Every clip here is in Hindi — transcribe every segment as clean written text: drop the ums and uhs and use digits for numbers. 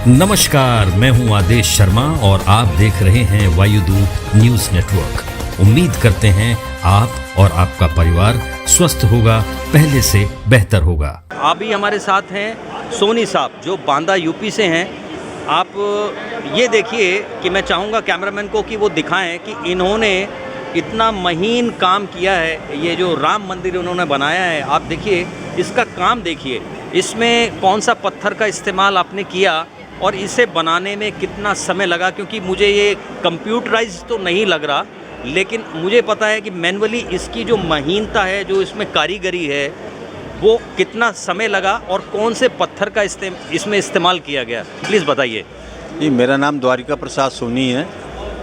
नमस्कार, मैं हूं आदेश शर्मा और आप देख रहे हैं वायुदूत न्यूज नेटवर्क। उम्मीद करते हैं आप और आपका परिवार स्वस्थ होगा, पहले से बेहतर होगा। अभी हमारे साथ हैं सोनी साहब जो बांदा यूपी से हैं। आप ये देखिए कि मैं चाहूँगा कैमरामैन को कि वो दिखाएं कि इन्होंने इतना महीन काम किया है। ये जो राम मंदिर उन्होंने बनाया है, आप देखिए इसका काम देखिए, इसमें कौन सा पत्थर का इस्तेमाल आपने किया और इसे बनाने में कितना समय लगा। क्योंकि मुझे ये कंप्यूटराइज तो नहीं लग रहा, लेकिन मुझे पता है कि मैनुअली इसकी जो महीनता है, जो इसमें कारीगरी है, वो कितना समय लगा और कौन से पत्थर का इसमें इस्तेमाल किया गया, प्लीज़ बताइए। जी, मेरा नाम द्वारिका प्रसाद सोनी है।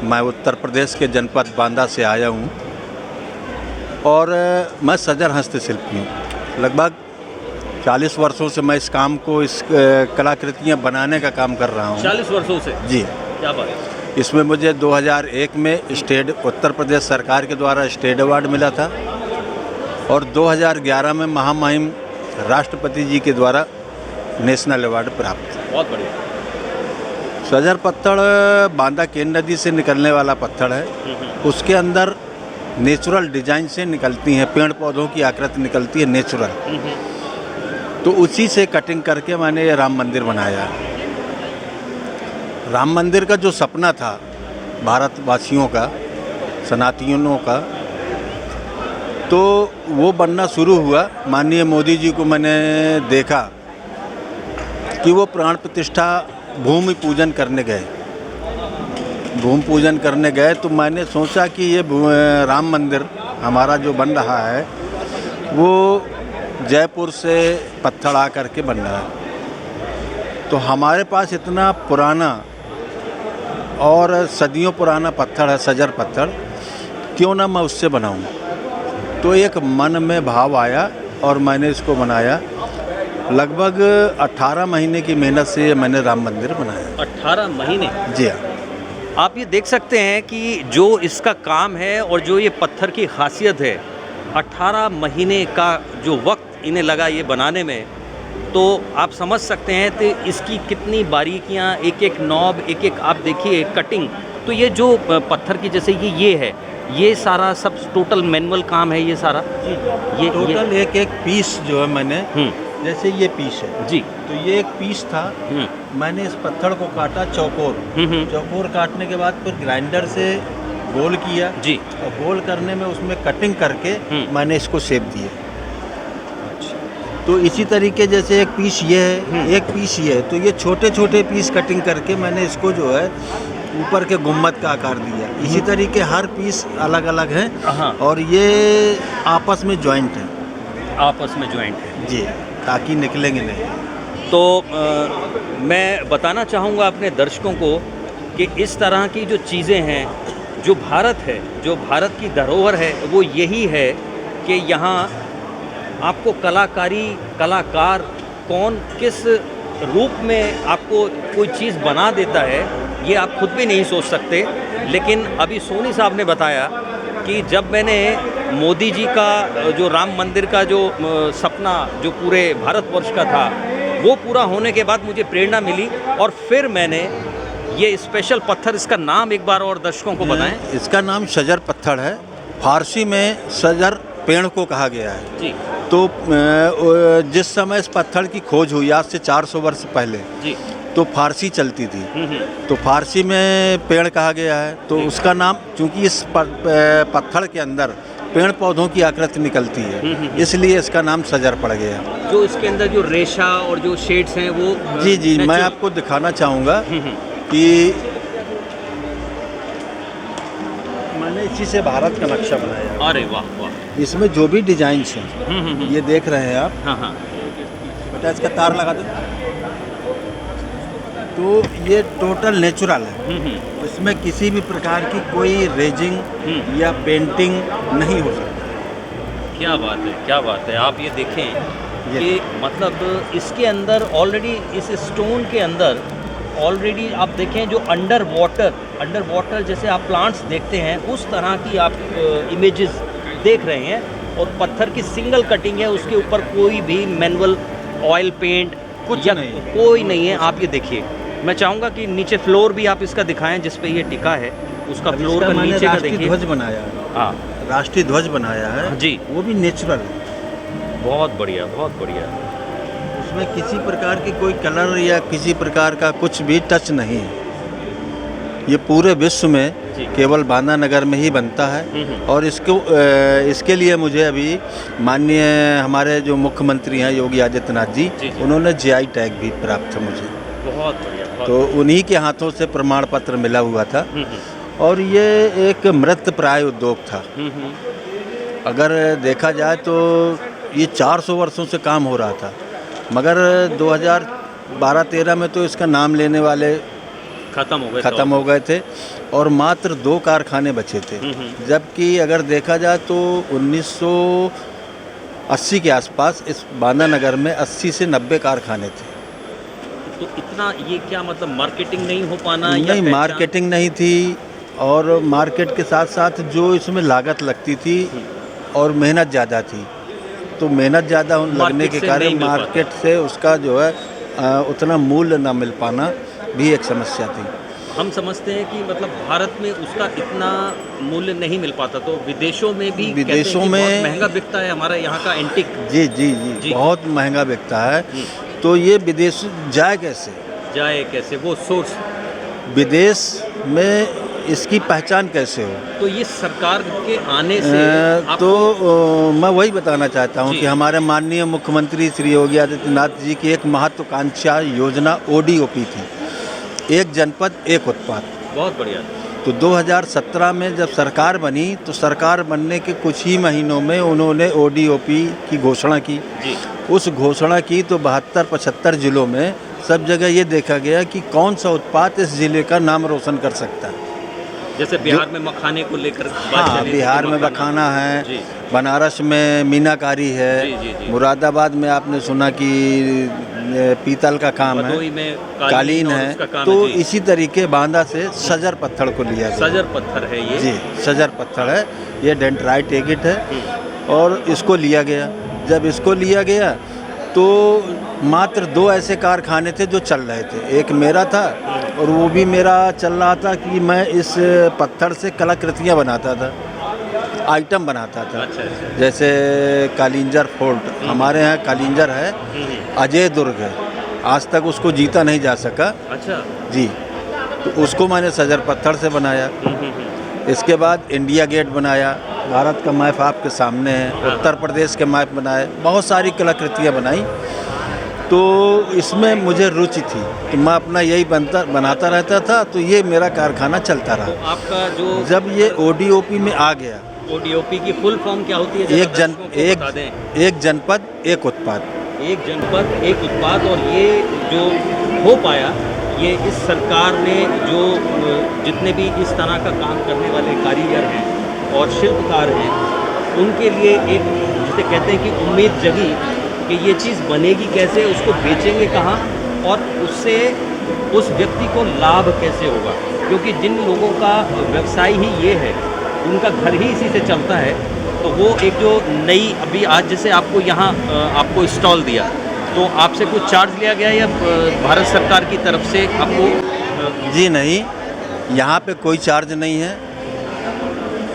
मैं उत्तर प्रदेश के जनपद बांदा से आया हूँ और मैं सजर हस्तशिल्पी हूँ। लगभग 40 वर्षों से मैं इस काम को, इस कलाकृतियाँ बनाने का काम कर रहा हूँ। 40 वर्षों से? जी। क्या बात है। इसमें मुझे 2001 में उत्तर प्रदेश सरकार के द्वारा स्टेट अवार्ड मिला था और 2011 में महामहिम राष्ट्रपति जी के द्वारा नेशनल अवार्ड प्राप्त। बहुत बढ़िया। सजर पत्थर बांदा केन नदी से निकलने वाला पत्थर है। उसके अंदर नेचुरल डिजाइन से निकलती हैं, पेड़ पौधों की आकृति निकलती है नेचुरल। तो उसी से कटिंग करके मैंने ये राम मंदिर बनाया। राम मंदिर का जो सपना था भारतवासियों का, सनातनियों का, तो वो बनना शुरू हुआ। माननीय मोदी जी को मैंने देखा कि वो प्राण प्रतिष्ठा भूमि पूजन करने गए। भूमि पूजन करने गए तो मैंने सोचा कि ये राम मंदिर हमारा जो बन रहा है वो जयपुर से पत्थर आ करके बन रहा है। तो हमारे पास इतना पुराना और सदियों पुराना पत्थर है, सजर पत्थर, क्यों ना मैं उससे बनाऊं। तो एक मन में भाव आया और मैंने इसको बनाया। लगभग 18 महीने की मेहनत से मैंने राम मंदिर बनाया। 18 महीने? जी हाँ। आप ये देख सकते हैं कि जो इसका काम है और जो ये पत्थर की खासियत है, 18 महीने का जो वक्त इन्हें लगा ये बनाने में, तो आप समझ सकते हैं कि इसकी कितनी बारीकियां, एक एक नॉब, एक एक आप देखिए कटिंग। तो ये जो पत्थर की, जैसे ये है, ये सारा सब टोटल मैनुअल काम है ये सारा। ये टोटल एक एक पीस जो है मैंने, जैसे ये पीस है जी, तो ये एक पीस था। मैंने इस पत्थर को काटा चौकोर। चौकोर काटने के बाद फिर ग्राइंडर से गोल किया जी, और गोल करने में उसमें कटिंग करके मैंने इसको शेप दिया। तो इसी तरीके जैसे एक पीस ये है, एक पीस ये है, तो ये छोटे छोटे पीस कटिंग करके मैंने इसको जो है ऊपर के गुम्मद का आकार दिया। इसी तरीके हर पीस अलग अलग है और ये आपस में जॉइंट है। आपस में जॉइंट है जी, ताकि निकलेंगे नहीं। तो मैं बताना चाहूँगा अपने दर्शकों को कि इस तरह की जो चीज़ें हैं, जो भारत है, जो भारत की धरोहर है, वो यही है कि यहाँ आपको कलाकार कौन किस रूप में आपको कोई चीज़ बना देता है, ये आप खुद भी नहीं सोच सकते। लेकिन अभी सोनी साहब ने बताया कि जब मैंने मोदी जी का जो राम मंदिर का जो सपना जो पूरे भारतवर्ष का था, वो पूरा होने के बाद मुझे प्रेरणा मिली और फिर मैंने ये स्पेशल पत्थर, इसका नाम एक बार और दर्शकों को बताएं। इसका नाम सजर पत्थर है। फारसी में सजर पेड़ को कहा गया है जी। तो जिस समय इस पत्थर की खोज हुई आज से 400 वर्ष पहले जी, तो फारसी चलती थी, तो फारसी में पेड़ कहा गया है। तो उसका नाम, चूँकि इस पत्थर के अंदर पेड़ पौधों की आकृति निकलती है, इसलिए इसका नाम सजर पड़ गया। जो इसके अंदर जो रेशा और जो शेड्स हैं वो जी, मैं आपको दिखाना चाहूँगा कि मैंने इसी से भारत का नक्शा बनाया। अरे वाह वाह। इसमें जो भी डिजाइन्स हैं, ये देख रहे हैं आप। हाँ। बेटा इसका तार लगा दो। तो ये टोटल नेचुरल है। इसमें किसी भी प्रकार की कोई रेजिंग या पेंटिंग नहीं हो सकती। क्या बात है, क्या बात है। आप ये देखें कि मतलब इसके अंदर ऑलरेडी, इस स्टोन के अंदर ऑलरेडी आप देखें जो अंडर वाटर जैसे आप प्लांट्स देखते हैं, उस तरह की आप इमेजेस देख रहे हैं। और पत्थर की सिंगल कटिंग है, उसके ऊपर कोई भी मैनुअल ऑयल पेंट कुछ या नहीं, कोई नहीं है। आप ये देखिए, मैं चाहूँगा कि नीचे फ्लोर भी आप इसका दिखाएं जिस पे ये टिका है, उसका फ्लोर का मैंने नीचे का राष्ट्रीय देखिए। ध्वज बनाया है, हाँ राष्ट्रीय ध्वज बनाया है जी, वो भी नेचुरल, बहुत बढ़िया, बहुत बढ़िया। उसमें किसी प्रकार की कोई कलर या किसी प्रकार का कुछ भी टच नहीं है। ये पूरे विश्व में जी। केवल बांदा नगर में ही बनता है और इसके लिए मुझे अभी माननीय हमारे जो मुख्यमंत्री हैं योगी आदित्यनाथ जी, जी। उन्होंने जीआई टैग भी प्राप्त था मुझे, बहुत बढ़िया, बहुत तो उन्हीं के हाथों से प्रमाण पत्र मिला हुआ था। और ये एक मृत प्राय उद्योग था। अगर देखा जाए तो ये 400 वर्षों से काम हो रहा था, मगर 2012-13 में तो इसका नाम लेने वाले खत्म हो गए थे और मात्र 2 कारखाने बचे थे। जबकि अगर देखा जाए तो 1980 के आसपास इस बांदा नगर में 80 से 90 कारखाने थे। तो इतना ये क्या मतलब मार्केटिंग नहीं हो पाना? या नहीं, मार्केटिंग नहीं थी और मार्केट के साथ साथ जो इसमें लागत लगती थी और मेहनत ज़्यादा थी, तो मेहनत ज़्यादा लगने के कारण मार्केट से उसका जो है उतना मूल्य न मिल पाना भी एक समस्या थी। हम समझते हैं कि मतलब भारत में उसका इतना मूल्य नहीं मिल पाता, तो विदेशों में भी विदेशों में बहुत महंगा बिकता है हमारा यहाँ का एंटीक। जी जी जी, बहुत महंगा बिकता है। तो ये विदेश जाए कैसे वो सोर्स, विदेश में इसकी पहचान कैसे हो? तो ये सरकार के आने से तो मैं वही बताना चाहता हूँ कि हमारे माननीय मुख्यमंत्री श्री योगी आदित्यनाथ जी की एक महत्वाकांक्षा योजना ODOP थी, एक जनपद एक उत्पाद। बहुत बढ़िया। तो 2017 में जब सरकार बनी तो सरकार बनने के कुछ ही महीनों में उन्होंने ODOP की घोषणा की जी। उस घोषणा की तो 72-75 जिलों में सब जगह ये देखा गया कि कौन सा उत्पाद इस ज़िले का नाम रोशन कर सकता है। जैसे बिहार में मखाने को लेकर हाँ, बिहार में मखाना है, बनारस में मीनाकारी है, जी। मुरादाबाद में आपने सुना कि पीतल का काम है, कालीन है। तो इसी तरीके बांदा से सजर पत्थर को लिया गया। सजर पत्थर है ये? जी, सजर पत्थर है, ये डेंड्राइट एगिट है और इसको लिया गया। जब इसको लिया गया तो मात्र 2 ऐसे कारखाने थे जो चल रहे थे, एक मेरा था और वो भी मेरा चल रहा था कि मैं इस पत्थर से कलाकृतियाँ बनाता था, आइटम बनाता था। अच्छा। जैसे कालिंजर फोर्ट, हमारे यहाँ कालिंजर है, अजय दुर्ग है, आज तक उसको जीता नहीं जा सका। अच्छा जी, तो उसको मैंने सजर पत्थर से बनाया। इसके बाद इंडिया गेट बनाया, भारत का मैप आपके सामने है, उत्तर प्रदेश के मैप बनाए, बहुत सारी कलाकृतियाँ बनाई। तो इसमें मुझे रुचि थी तो मैं अपना यही बनाता रहता था, तो ये मेरा कारखाना चलता रहा। तो आपका जो जब ये ODOP में आ गया, ODOP की फुल फॉर्म क्या होती है? एक जनपद एक उत्पाद। एक जनपद एक उत्पाद, और ये जो हो पाया ये इस सरकार ने जो जितने भी इस तरह का काम करने वाले कारीगर हैं और शिल्पकार हैं उनके लिए एक जिसे कहते हैं कि उम्मीद जगी कि ये चीज़ बनेगी कैसे, उसको बेचेंगे कहाँ और उससे उस व्यक्ति को लाभ कैसे होगा, क्योंकि जिन लोगों का व्यवसाय ही ये है, उनका घर ही इसी से चलता है। तो वो एक जो नई अभी आज जैसे आपको यहाँ आपको स्टॉल दिया, तो आपसे कुछ चार्ज लिया गया या भारत सरकार की तरफ से आपको? जी नहीं, यहाँ पे कोई चार्ज नहीं है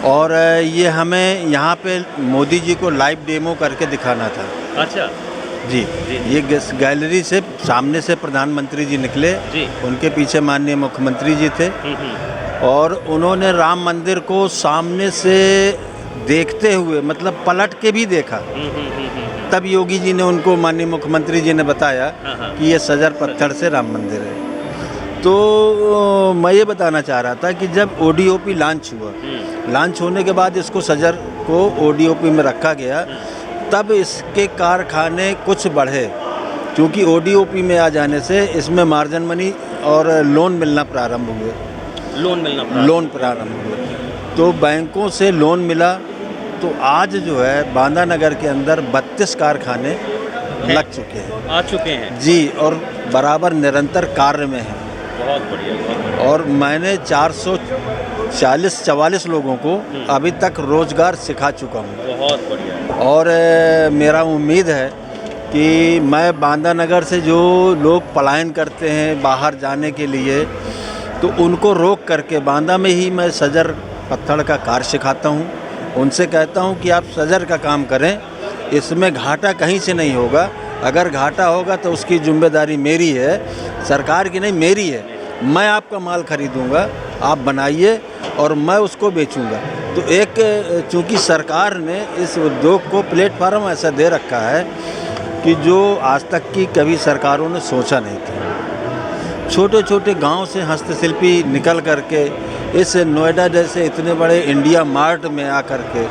और ये हमें यहाँ पे मोदी जी को लाइव डेमो करके दिखाना था। अच्छा जी, ये गैलरी से सामने से प्रधानमंत्री जी निकले जी। उनके पीछे माननीय मुख्यमंत्री जी थे और उन्होंने राम मंदिर को सामने से देखते हुए मतलब पलट के भी देखा। तब योगी जी ने उनको, माननीय मुख्यमंत्री जी ने बताया कि ये सजर पत्थर से राम मंदिर है। तो मैं ये बताना चाह रहा था कि जब ODOP लॉन्च होने के बाद इसको सजर को ODOP में रखा गया, तब इसके कारखाने कुछ बढ़े, क्योंकि ODOP में आ जाने से इसमें मार्जिन मनी और लोन मिलना प्रारंभ हुए। लोन प्रारंभ हुए तो बैंकों से लोन मिला। तो आज जो है बांदा नगर के अंदर 32 कारखाने लग चुके हैं, आ चुके हैं जी, और बराबर निरंतर कार्य में हैं। बहुत बढ़िया। और मैंने 444 लोगों को अभी तक रोजगार सिखा चुका हूँ। बहुत बढ़िया। और मेरा उम्मीद है कि मैं बांदा नगर से जो लोग पलायन करते हैं बाहर जाने के लिए, तो उनको रोक करके बांदा में ही मैं सजर पत्थर का कार्य सिखाता हूँ। उनसे कहता हूँ कि आप सजर का काम करें, इसमें घाटा कहीं से नहीं होगा। अगर घाटा होगा तो उसकी जिम्मेदारी मेरी है, सरकार की नहीं, मेरी है। मैं आपका माल खरीदूंगा, आप बनाइए और मैं उसको बेचूंगा। तो एक चूँकि सरकार ने इस उद्योग को प्लेटफार्म ऐसा दे रखा है कि जो आज तक की कभी सरकारों ने सोचा नहीं था। छोटे छोटे गांव से हस्तशिल्पी निकल करके इस नोएडा जैसे इतने बड़े इंडिया मार्ट में आकर के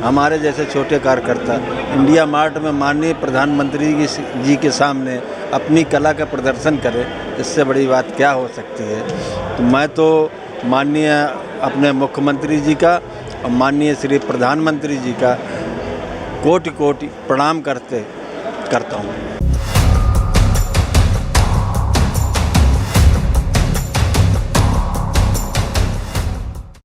हमारे जैसे छोटे कार्यकर्ता इंडिया मार्ट में माननीय प्रधानमंत्री जी के सामने अपनी कला का प्रदर्शन करें, इससे बड़ी बात क्या हो सकती है। तो मैं तो माननीय अपने मुख्यमंत्री जी का और माननीय श्री प्रधानमंत्री जी का कोटि कोटि प्रणाम करता हूँ।